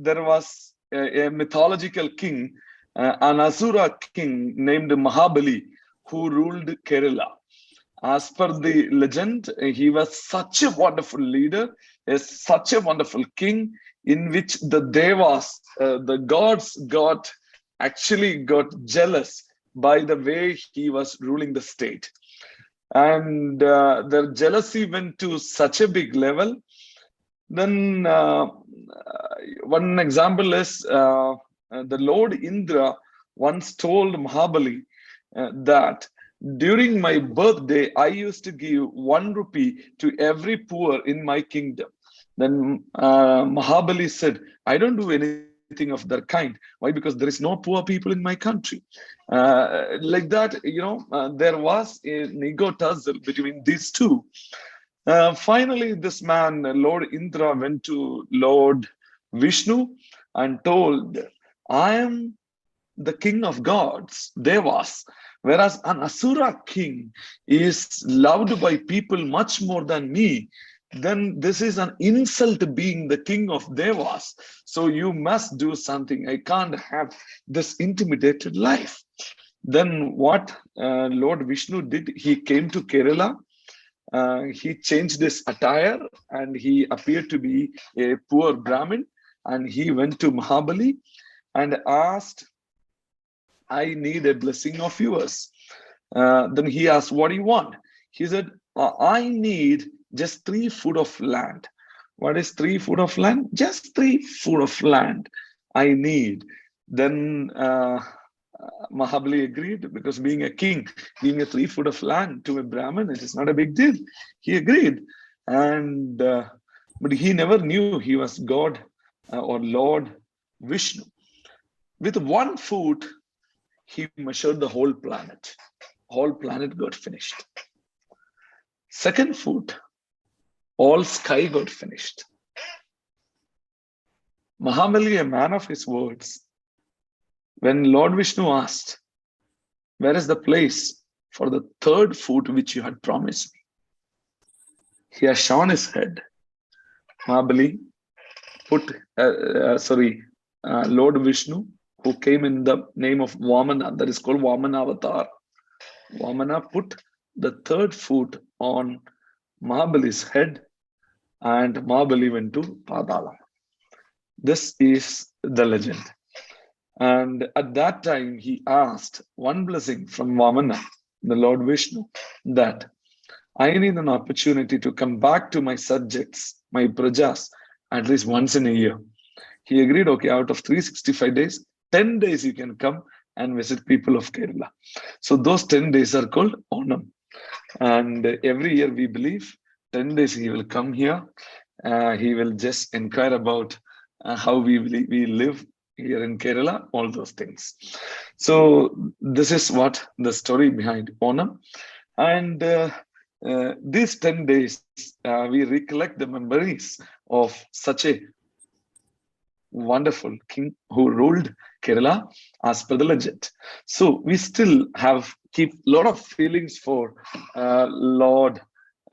there was a mythological king, an Asura king named Mahabali, who ruled Kerala. As per the legend, he was such a wonderful leader, such a wonderful king, in which the devas, the gods, actually got jealous by the way he was ruling the state. And their jealousy went to such a big level. Then one example is the Lord Indra once told Mahabali that during my birthday, I used to give 1 rupee to every poor in my kingdom. Then Mahabali said, I don't do anything of that kind. Why? Because there is no poor people in my country. Like that, there was an ego tussle between these two. Finally, this man, Lord Indra, went to Lord Vishnu and told, I am the king of gods, Devas, whereas an Asura king is loved by people much more than me. Then this is an insult being the king of Devas. So you must do something. I can't have this intimidated life. Then what Lord Vishnu did, he came to Kerala. He changed his attire and he appeared to be a poor Brahmin, and he went to Mahabali and asked, I need a blessing of yours. Then he asked, what do you want? He said, I need just 3 foot of land. What is 3 foot of land? Just 3 foot of land I need. Then Mahabali agreed, because being a king, giving a 3 foot of land to a Brahmin, it is not a big deal. He agreed. And but he never knew he was God or Lord Vishnu. With 1 foot, he measured the whole planet. Whole planet got finished. 2nd foot, all sky got finished. Mahabali, a man of his words, when Lord Vishnu asked, where is the place for the 3rd foot which you had promised me? He has shown his head. Mahabali put, Lord Vishnu, who came in the name of Vamana, that is called Vamana Avatar. Vamana put the 3rd foot on Mahabali's head, and Mahabali went to Padala. This is the legend. And at that time, he asked one blessing from Vamana, the Lord Vishnu, that I need an opportunity to come back to my subjects, my prajas, at least once in a year. He agreed, okay, out of 365 days, 10 days you can come and visit people of Kerala. So those 10 days are called Onam. And every year we believe 10 days he will come here. He will just inquire about how we live here in Kerala, all those things. So this is what the story behind Onam. And these 10 days, we recollect the memories of such a wonderful king who ruled Kerala as per the legend. So we still keep a lot of feelings for Lord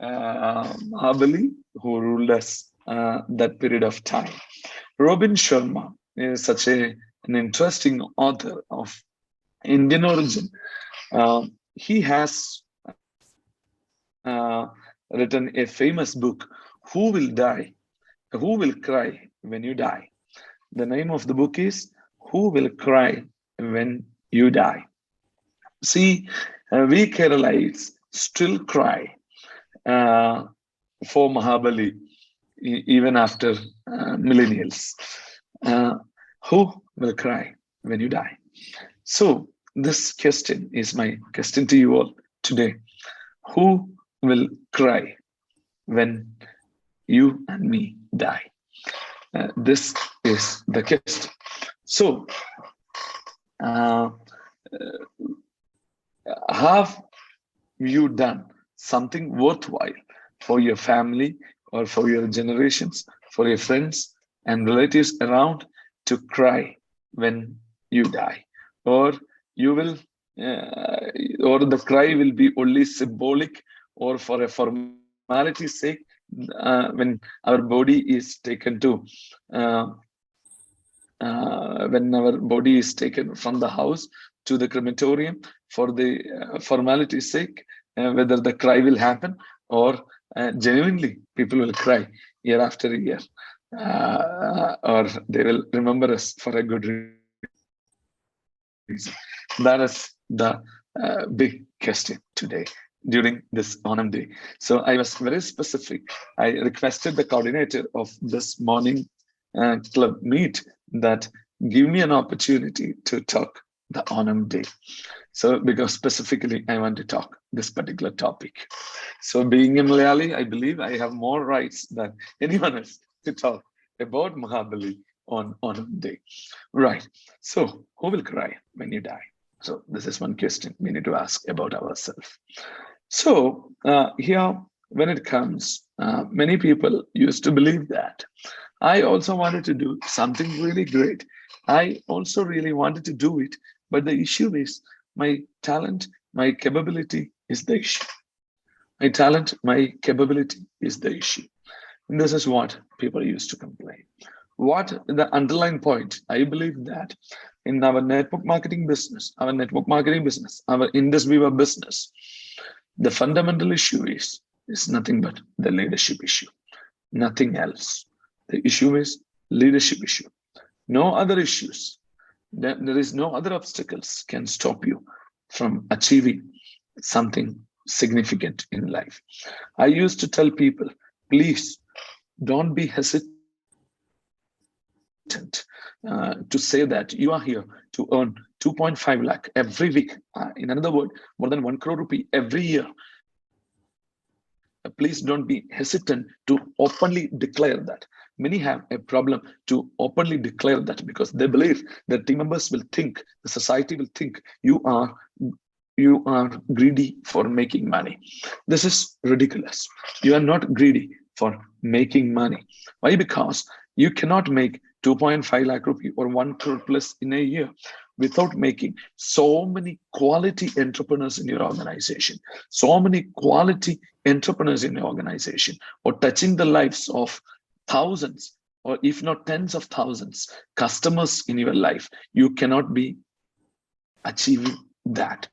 Mahabali, who ruled us that period of time. Robin Sharma is such an interesting author of Indian origin. He has written a famous book, Who Will Die? Who Will Cry When You Die? The name of the book is Who Will Cry When You Die? See, we Keralites still cry for Mahabali even after millennials. Who will cry when you die? So this question is my question to you all today. Who will cry when you and me die? This is the question. So, have you done something worthwhile for your family or for your generations, for your friends and relatives around to cry when you die? Or you will, or the cry will be only symbolic or for a formality's sake when our body is taken to when our body is taken from the house to the crematorium for the formality's sake, whether the cry will happen or genuinely people will cry year after year, or they will remember us for a good reason. That is the big question today during this Onam day. So I was very specific. I requested the coordinator of this morning club meet that give me an opportunity to talk the Onam day. So because specifically I want to talk this particular topic. So being a Malayali, I believe I have more rights than anyone else to talk about Mahabali on Onam day. Right. So who will cry when you die? So this is one question we need to ask about ourselves. So here, when it comes, many people used to believe that I also wanted to do something really great. I also really wanted to do it, but the issue is my talent, my capability is the issue. My talent, my capability is the issue. And this is what people used to complain. What the underlying point, I believe that in our network marketing business, our IndusViva business, the fundamental issue is nothing but the leadership issue, nothing else. The issue is leadership issue. No other issues. There is no other obstacles can stop you from achieving something significant in life. I used to tell people, please don't be hesitant to say that you are here to earn 2.5 lakh every week. In another word, more than 1 crore rupee every year. Please don't be hesitant to openly declare that. Many have a problem to openly declare that because they believe that team members will think, the society will think you are greedy for making money. This is ridiculous. You are not greedy for making money. Why? Because you cannot make 2.5 lakh rupee or 1 crore plus in a year without making so many quality entrepreneurs in your organization, so many quality entrepreneurs in your organization, or touching the lives of thousands, or if not tens of thousands, customers in your life. You cannot be achieving that.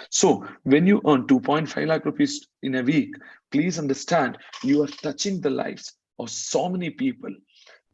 So when you earn 2.5 lakh rupees in a week, please understand you are touching the lives of so many people.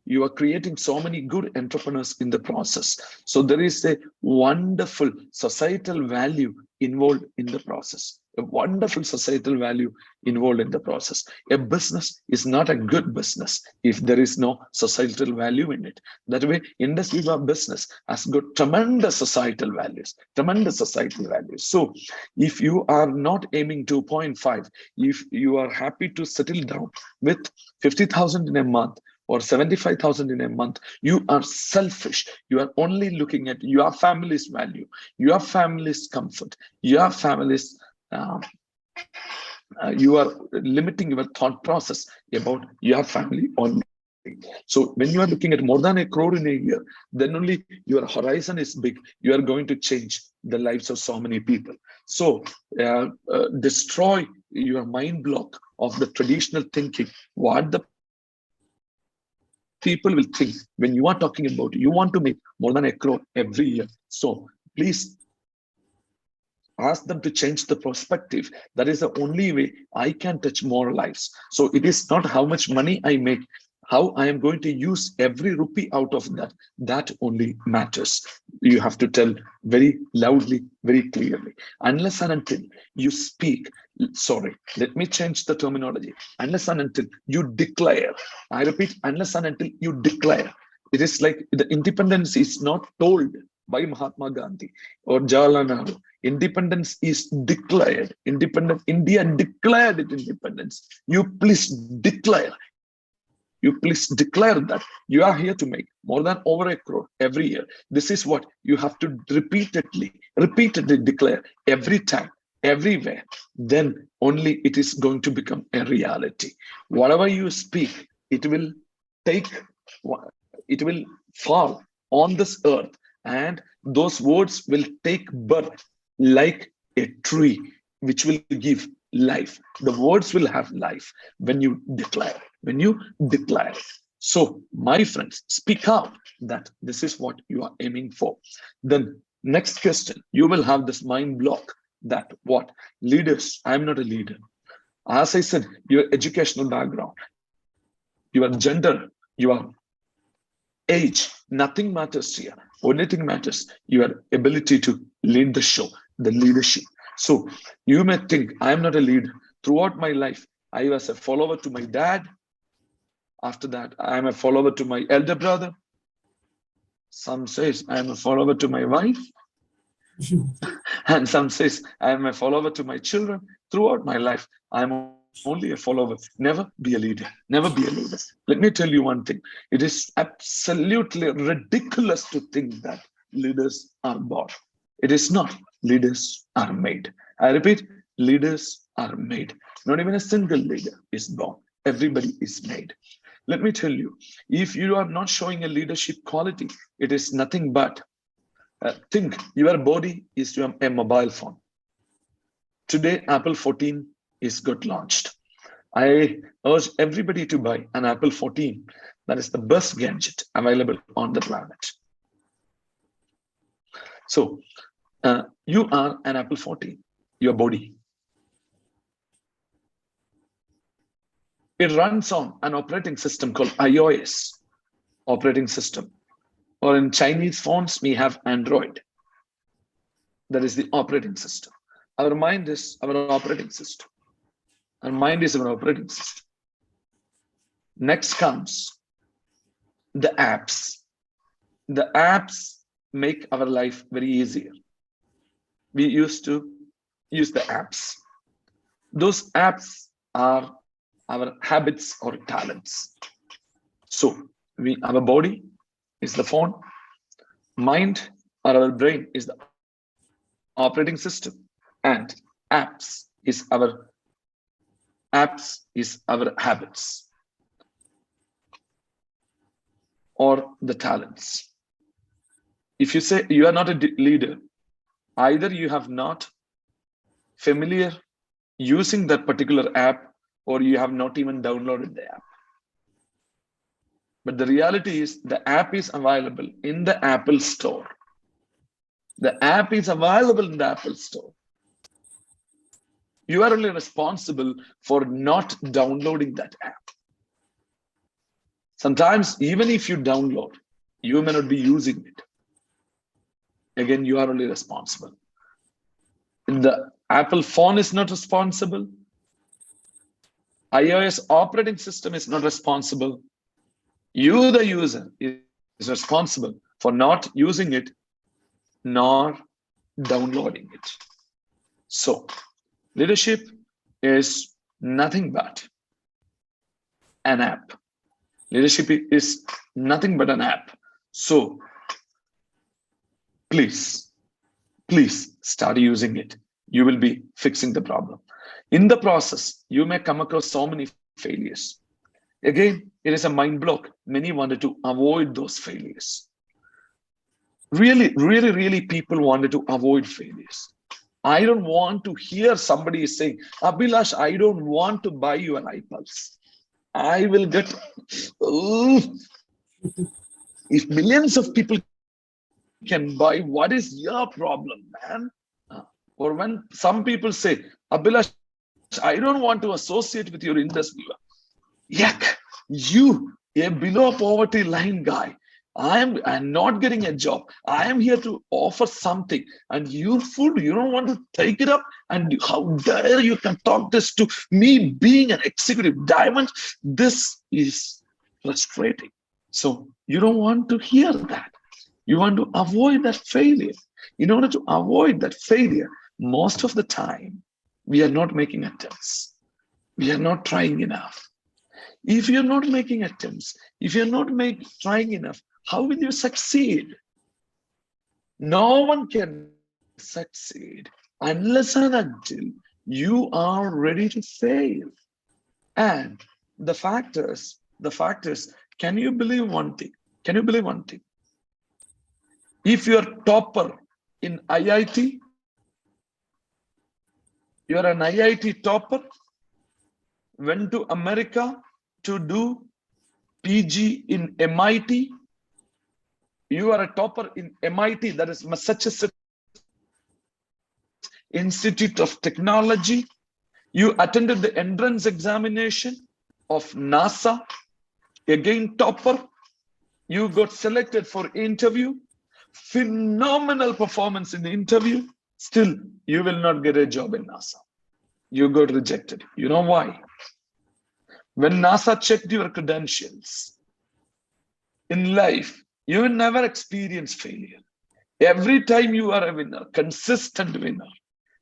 You are creating so many good entrepreneurs in the process. So there is a wonderful societal value involved in the process. A wonderful societal value involved in the process. A business is not a good business if there is no societal value in it. That way, IndusViva business has got tremendous societal values, tremendous societal values. So if you are not aiming 2.5, if you are happy to settle down with 50,000 in a month, or 75,000 in a month, you are selfish. You are only looking at your family's value, your family's comfort, your family's, you are limiting your thought process about your family only. So when you are looking at more than 1 crore in a year, then only your horizon is big. You are going to change the lives of so many people. So destroy your mind block of the traditional thinking, what the people will think when you are talking about you want to make more than 1 crore every year. So please ask them to change the perspective. That is the only way I can touch more lives. So it is not how much money I make, how I am going to use every rupee out of that. That only matters. You have to tell very loudly, very clearly. Unless and until you speak, sorry, let me change the terminology. Unless and until you declare, I repeat, unless and until you declare. It is like the independence is not told by Mahatma Gandhi or Jawaharlal Nehru. Independence is declared. Independent India declared its independence. You please declare. You please declare that you are here to make more than over 1 crore every year. This is what you have to repeatedly declare every time, everywhere. Then only it is going to become a reality. Whatever you speak, it will fall on this earth, and those words will take birth like a tree, which will give life. The words will have life when you declare. When you declare, So, my friends, speak out that this is what you are aiming for. Then, next question, you will have this mind block that what? Leaders, I am not a leader. As I said, your educational background, your gender, your age, nothing matters here. Only thing matters, your ability to lead the show, the leadership. So you may think, I am not a leader. Throughout my life, I was a follower to my dad. After that, I am a follower to my elder brother. Some says I am a follower to my wife. And some says I am a follower to my children. Throughout my life, I am only a follower. Never be a leader. Never be a leader. Let me tell you one thing. It is absolutely ridiculous to think that leaders are born. It is not. Leaders are made. I repeat, leaders are made. Not even a single leader is born. Everybody is made. Let me tell you, if you are not showing a leadership quality, it is nothing but think your body is a mobile phone. Today, Apple 14 is got launched. I urge everybody to buy an Apple 14. That is the best gadget available on the planet. So you are an Apple 14, your body. It runs on an operating system called iOS operating system. Or in Chinese phones, we have Android. That is the operating system. Our mind is our operating system. Our mind is our operating system. Next comes the apps. The apps make our life very easier. We used to use the apps. Those apps are our habits or talents. So our body is the phone, mind or our brain is the operating system, and apps is our habits or the talents. If you say you are not a leader, either you have not familiar using that particular app or you have not even downloaded the app. But the reality is the app is available in the Apple Store. The app is available in the Apple Store. You are only responsible for not downloading that app. Sometimes, even if you download, you may not be using it. Again, you are only responsible. The Apple phone is not responsible. iOS operating system is not responsible. You, the user, is responsible for not using it nor downloading it. So, leadership is nothing but an app. Leadership is nothing but an app. So, please start using it. You will be fixing the problem. In the process, you may come across so many failures. Again, it is a mind block. Many wanted to avoid those failures. Really, people wanted to avoid failures. I don't want to hear somebody saying, Abhilash, I don't want to buy you an iPulse. I will get, if millions of people can buy, what is your problem, man? Or when some people say, Abhilash, I don't want to associate with your IndusViva. Yuck, you, a below poverty line guy, I'm not getting a job. I am here to offer something, and you fool, you don't want to take it up. And how dare you can talk this to me being an executive diamond? This is frustrating. So you don't want to hear that. You want to avoid that failure. In order to avoid that failure, most of the time, we are not making attempts. We are not trying enough. If you're not making attempts, if you're not trying enough, how will you succeed? No one can succeed unless and until you are ready to fail. And the fact is, can you believe one thing? Can you believe one thing? If you're topper in IIT, you're an IIT topper, went to America to do PG in MIT. You are a topper in MIT, that is Massachusetts Institute of Technology. You attended the entrance examination of NASA, again topper. You got selected for interview. Phenomenal performance in the interview. Still, you will not get a job in NASA. You got rejected. You know why? When NASA checked your credentials in life, you will never experience failure. Every time you are a winner, consistent winner,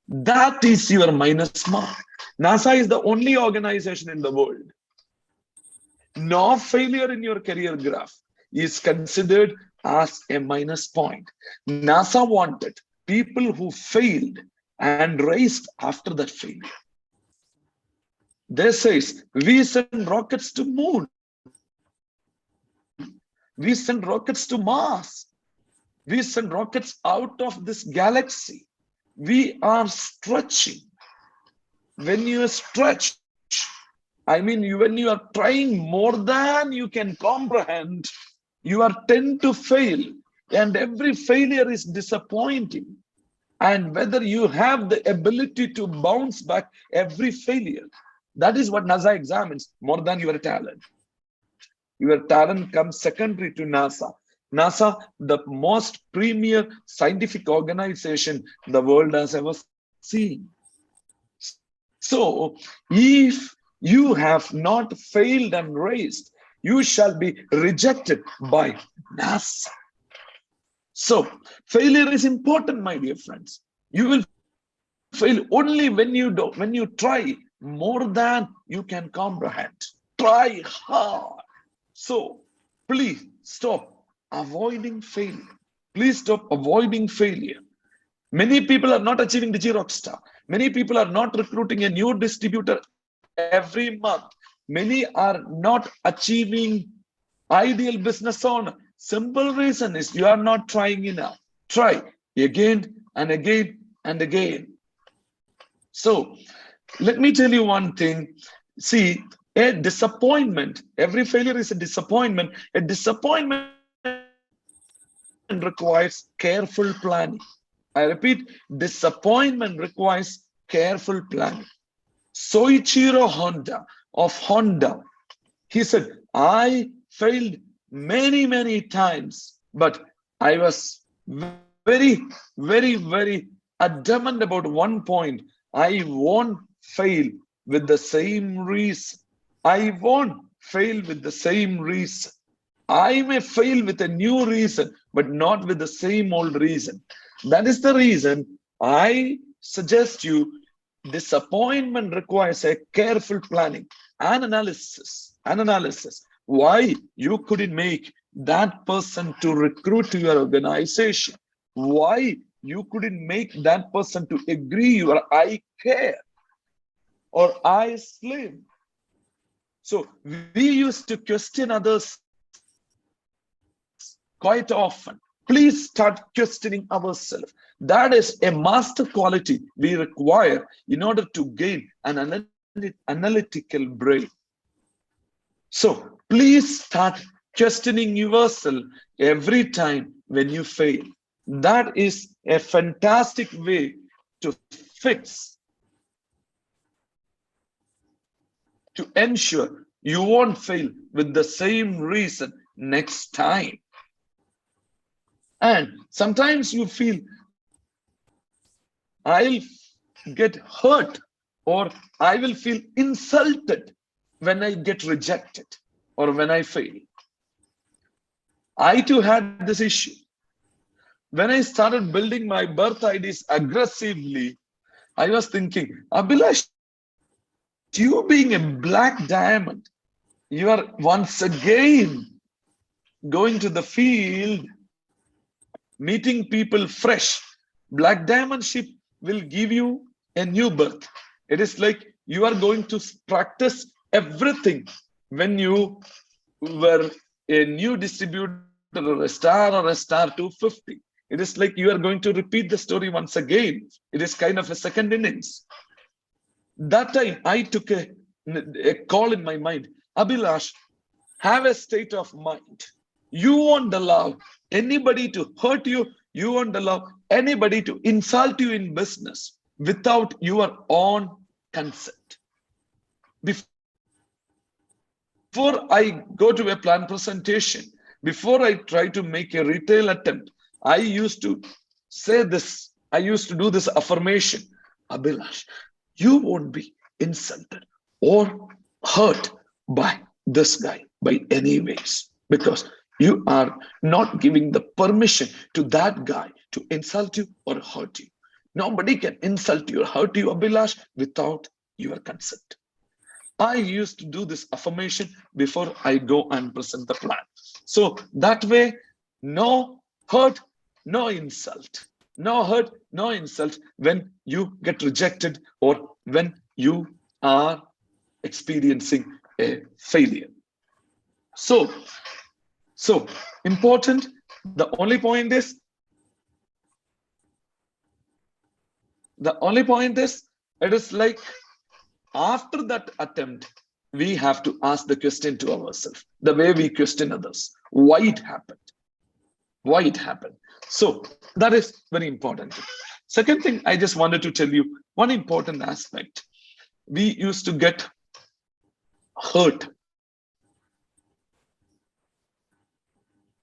that is your minus mark. NASA is the only organization in the world. No failure in your career graph is considered as a minus point. NASA wanted people who failed and raised after that failure. They says, we send rockets to moon. We send rockets to Mars. We send rockets out of this galaxy. We are stretching. When you stretch, I mean, when you are trying more than you can comprehend, you are tend to fail. And every failure is disappointing. And whether you have the ability to bounce back every failure, that is what NASA examines more than your talent. Your talent comes secondary to NASA. NASA, the most premier scientific organization the world has ever seen. So, if you have not failed and raised, you shall be rejected by NASA. So, failure is important, my dear friends. You will fail only when you try more than you can comprehend. Try hard. So, please stop avoiding failure. Please stop avoiding failure. Many people are not achieving Digi Rockstar. Many people are not recruiting a new distributor every month. Many are not achieving ideal business owner. Simple reason is you are not trying enough. Try again and again and again. So, let me tell you one thing. See, a disappointment, every failure is a disappointment. A disappointment requires careful planning. I repeat, disappointment requires careful planning. Soichiro Honda of Honda, he said, I failed many times, but I was very adamant about one point. I won't fail with the same reason. I won't fail with the same reason. I may fail with a new reason, but not with the same old reason. That is the reason I suggest you, disappointment requires a careful planning and analysis. Why you couldn't make that person to recruit to your organization? Why you couldn't make that person to agree your I care or I slim? So we used to question others quite often. Please start questioning ourselves. That is a master quality we require in order to gain an analytical brain. So please start questioning yourself every time when you fail. That is a fantastic way to fix, to ensure you won't fail with the same reason next time. And sometimes you feel, I'll get hurt or I will feel insulted when I get rejected or when I fail. I too had this issue. When I started building my birth IDs aggressively, I was thinking, Abhilash, you being a black diamond, you are once again going to the field, meeting people fresh. Black diamondship will give you a new birth. It is like you are going to practice everything when you were a new distributor or a star 250. It is like you are going to repeat the story once again. It is kind of a second innings. That time I took a call in my mind. Abhilash, Have a state of mind. You won't allow anybody to hurt you. You won't allow anybody to insult you in business without your own consent. Before I go to a plan presentation, before I try to make a retail attempt, I used to say this. I used to do this affirmation. Abhilash, you won't be insulted or hurt by this guy by any ways, because you are not giving the permission to that guy to insult you or hurt you. Nobody can insult you or hurt you, Abhilash, without your consent. I used to do this affirmation before I go and present the plan. So that way, no hurt, no insult. No hurt, no insult when you get rejected or when you are experiencing a failure. So important. The only point is, it is like after that attempt, we have to ask the question to ourselves, the way we question others, why it happened. Why it happened. So that is very important. Second thing, I just wanted to tell you one important aspect. We used to get hurt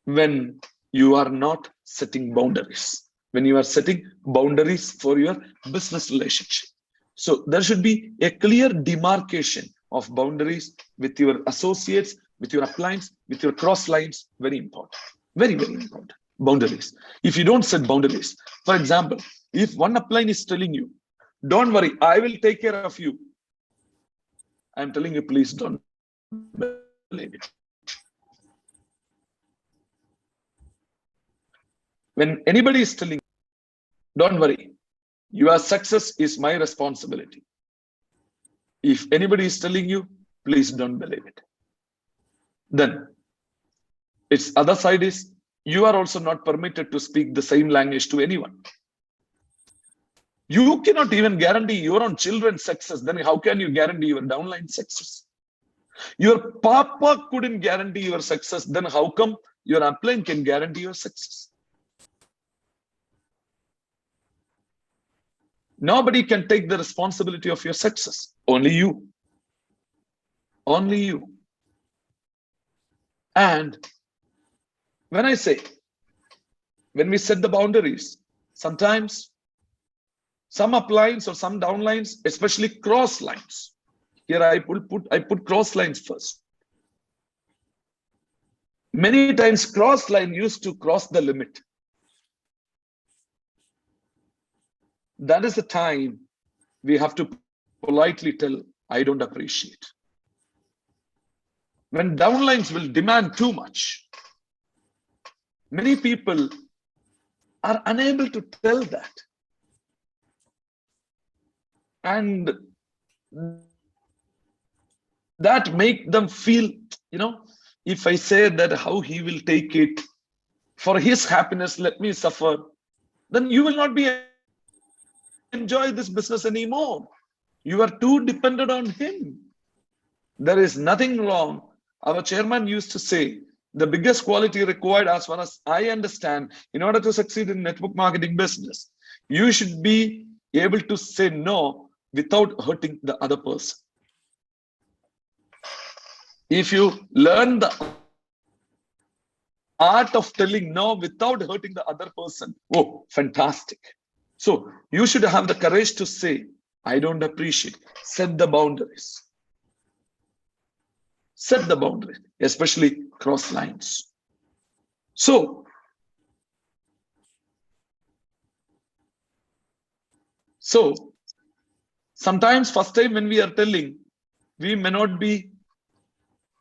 when you are not setting boundaries, when you are setting boundaries for your business relationship. So there should be a clear demarcation of boundaries with your associates, with your uplines, with your cross lines. Very important. Very, very important. Boundaries. If you don't set boundaries, for example, if one upline is telling you, don't worry, I will take care of you, I'm telling you, please don't believe it. When anybody is telling, don't worry, your success is my responsibility. If anybody is telling you, please don't believe it. Then its other side is, you are also not permitted to speak the same language to anyone. You cannot even guarantee your own children's success. Then how can you guarantee your downline success? Your papa couldn't guarantee your success. Then how come your upline can guarantee your success? Nobody can take the responsibility of your success. Only you. Only you. And when I say, when we set the boundaries, sometimes some uplines or some downlines, especially cross lines. Here I put cross lines first. Many times cross line used to cross the limit. That is the time we have to politely tell, I don't appreciate. When downlines will demand too much, many people are unable to tell that. And that make them feel, if I say that how he will take it, for his happiness, let me suffer, then you will not be enjoy this business anymore. You are too dependent on him. There is nothing wrong. Our chairman used to say, the biggest quality required, as far as I understand, in order to succeed in network marketing business, you should be able to say no without hurting the other person. If you learn the art of telling no without hurting the other person, oh, fantastic. So you should have the courage to say, I don't appreciate. Set the boundaries. Set the boundaries, especially cross lines. So sometimes first time when we are telling, we may not be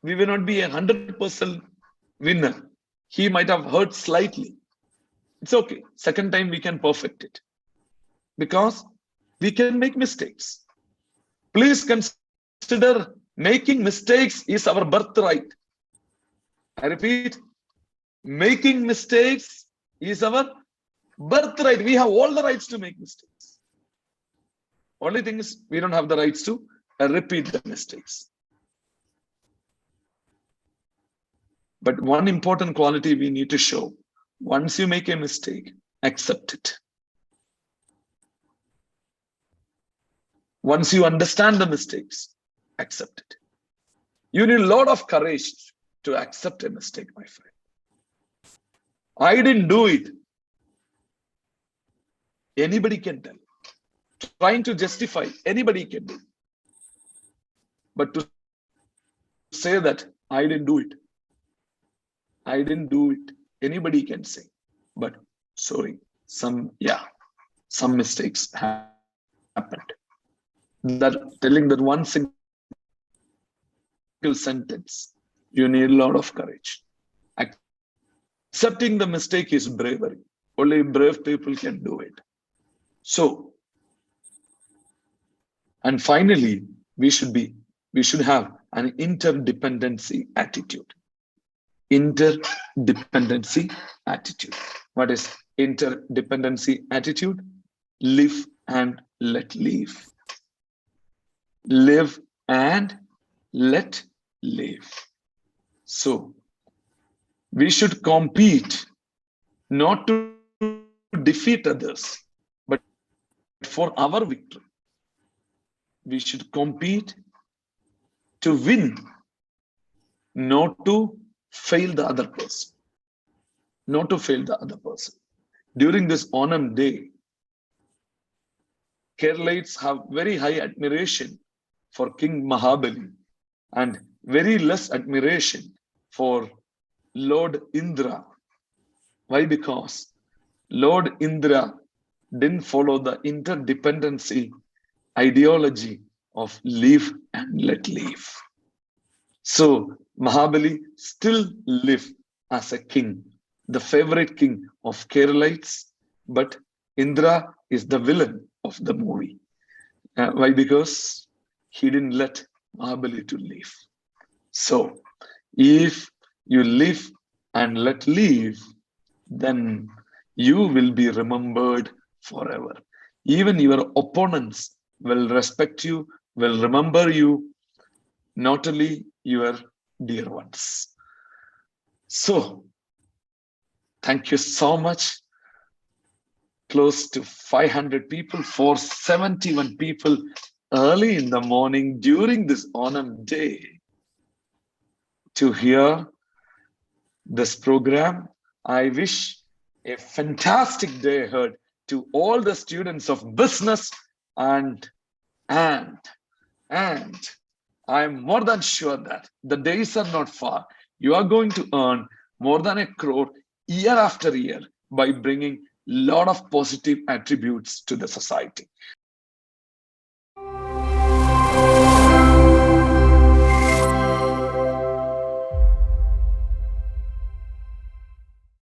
100% winner. He might have hurt slightly. It's okay. Second time we can perfect it. Because we can make mistakes. Please consider, making mistakes is our birthright. I repeat, making mistakes is our birthright. We have all the rights to make mistakes. Only thing is, we don't have the rights to repeat the mistakes. But one important quality we need to show: once you make a mistake, accept it. Once you understand the mistakes, accept it. You need a lot of courage to accept a mistake, my friend. I didn't do it. Anybody can tell. Trying to justify, anybody can do. But to say that I didn't do it, I didn't do it, anybody can say. But sorry, some mistakes happened. That telling that one single sentence, you need a lot of courage. Accepting the mistake is bravery. Only brave people can do it. So, and finally, we should have an interdependency attitude. Interdependency attitude. What is interdependency attitude? Live and let live. Live and let live. So, we should compete not to defeat others, but for our victory. We should compete to win, not to fail the other person. Not to fail the other person. During this Onam day, Keralites have very high admiration for King Mahabali and very less admiration for Lord Indra. Why? Because Lord Indra didn't follow the interdependency ideology of live and let live. So Mahabali still lived as a king, the favorite king of Keralites, but Indra is the villain of the movie. Why? Because he didn't let Mahabali to live. So if you live and let live, then you will be remembered forever. Even your opponents will respect you, will remember you, not only your dear ones. So, thank you so much. Close to 500 people, 471 people early in the morning during this Onam day to hear this program. I wish a fantastic day ahead to all the students of business and I'm more than sure that the days are not far. You are going to earn more than 1 crore year after year by bringing a lot of positive attributes to the society.